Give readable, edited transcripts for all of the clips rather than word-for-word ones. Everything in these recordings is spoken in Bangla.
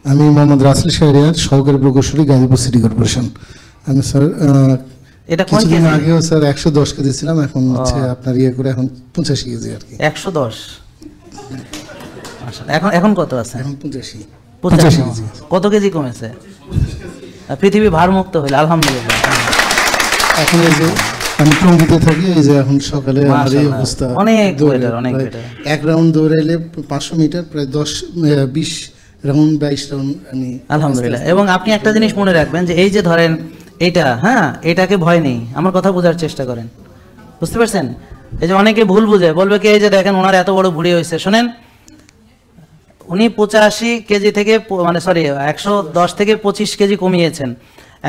আমি মোহাম্মদ রাসেল শাহরিয়ার, সহকারী প্রকৌশলী, গাজীপুর সিটি কর্পোরেশন। আমি স্যার এটা কিছুদিন আগেও স্যার 110 কেজি ছিলাম, এখন হচ্ছে আপনার ইয়ে করে এখন 85 কেজি আর কি। 110 এখন এখন কত আছে? এখন 85 কেজি। কত কেজি কমেছে? পৃথিবী ভারমুক্ত হইল আলহামদুলিল্লাহ। এখন এই যে আমি টঙ্গীতে থাকি, এই যে এখন সকালে আমার এই অবস্থা, অনেক বেটার। এক রাউন্ড দৌড়াইলে 500 মিটার প্রায় 10-20 রাউন্ড 22 রাউন্ড আমি আলহামদুলিল্লাহ। এবং আপনি একটা জিনিস মনে রাখবেন যে এই যে ধরেন এটা, হ্যাঁ, এটাকে ভয় নেই। আমার কথা বোঝার চেষ্টা করেন, বুঝতে পারছেন? এই যে অনেকে ভুল বুঝে বলবে কি এই যে দেখেন ওনার এত বড় ভুঁড়ি হয়েছে। শোনেন, উনি 85 কেজি থেকে মানে 110 থেকে 25 কেজি কমিয়েছেন।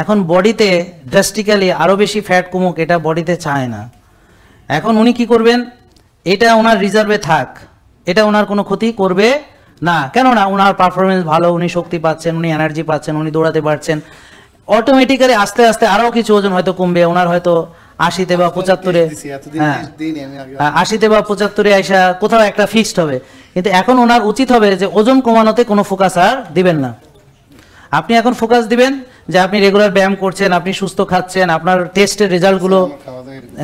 এখন বডিতে ড্রাস্টিক্যালি আরো বেশি ফ্যাট কমুক এটা বডিতে চায় না। এখন উনি কি করবেন? এটা ওনার রিজার্ভে থাক, এটা ওনার কোনো ক্ষতি করবে না। কেননা ওনার পারফরমেন্স ভালো, উনি শক্তি পাচ্ছেন, উনি এনার্জি পাচ্ছেন, উনি দৌড়াতে পারছেন। অটোমেটিক্যালি আস্তে আস্তে আরো কিছু ওজন হয়তো কমবে ওনার, হয়তো 80-তে বা 75-এ, হ্যাঁ 80-তে বা 75-এ আইসা কোথাও একটা ফিক্সড হবে। কিন্তু এখন ওনার উচিত হবে যে ওজন কমানোতে কোনো ফোকাস আর দিবেন না। আপনি এখন ফোকাস দিবেন যে আপনি রেগুলার ব্যায়াম করছেন, আপনি সুস্থ খাচ্ছেন, আপনার টেস্টের রেজাল্টগুলো,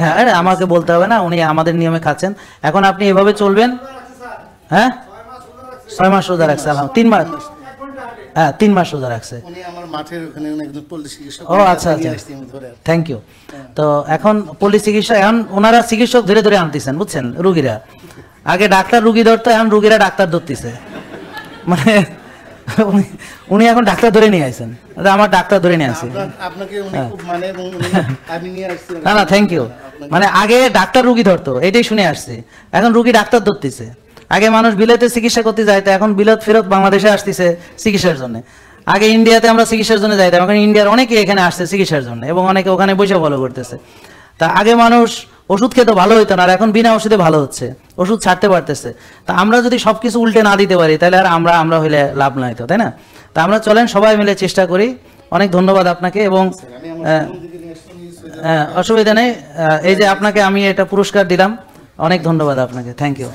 হ্যাঁ আমাকে বলতে হবে না, উনি আমাদের নিয়মে খাচ্ছেন। এখন আপনি এভাবে চলবেন। হ্যাঁ 6 মাস রোজা রাখছে, 3 মাস, হ্যাঁ 3 মাস রোজা রাখছে। ও আচ্ছা আচ্ছা, থ্যাংক ইউ। তো এখন পল্লী চিকিৎসা, এখন ওনারা চিকিৎসক ধরে ধরে আনতেছেন, বুঝছেন? রুগীরা আগে ডাক্তার রুগী ধরতো, এখন রুগীরা ডাক্তার ধরতেছে। মানে উনি এখন ডাক্তার ধরে নিয়ে আসছেন, আমার ডাক্তার ধরে নিয়ে আসছি। না না, থ্যাংক ইউ। মানে আগে ডাক্তার রুগী ধরতো, এটাই শুনে আসছি। এখন রুগী ডাক্তার ধরতেছে। আগে মানুষ বিলেতে চিকিৎসা করতে যাইতো, এখন বিলেত ফেরত বাংলাদেশে আসতেছে চিকিৎসার জন্য। আগে ইন্ডিয়াতে আমরা চিকিৎসার জন্য যাইতাম, এখন ইন্ডিয়ার অনেকে এখানে আসছে চিকিৎসার জন্য, এবং অনেকে ওখানে বসে ভালো করতেছে। তা আগে মানুষ ওষুধ খেতে ভালো হইতো না, আর এখন বিনা ওষুধে ভালো হচ্ছে, ওষুধ ছাড়তে পারতেছে। তা আমরা যদি সবকিছু উল্টে না দিতে পারি তাহলে আর আমরা হইলে লাভ না হইতো, তাই না? তা আমরা চলেন সবাই মিলে চেষ্টা করি। অনেক ধন্যবাদ আপনাকে, এবং অসুবিধা নেই। এই যে আপনাকে আমি এটা পুরস্কার দিলাম, অনেক ধন্যবাদ আপনাকে। Thank you.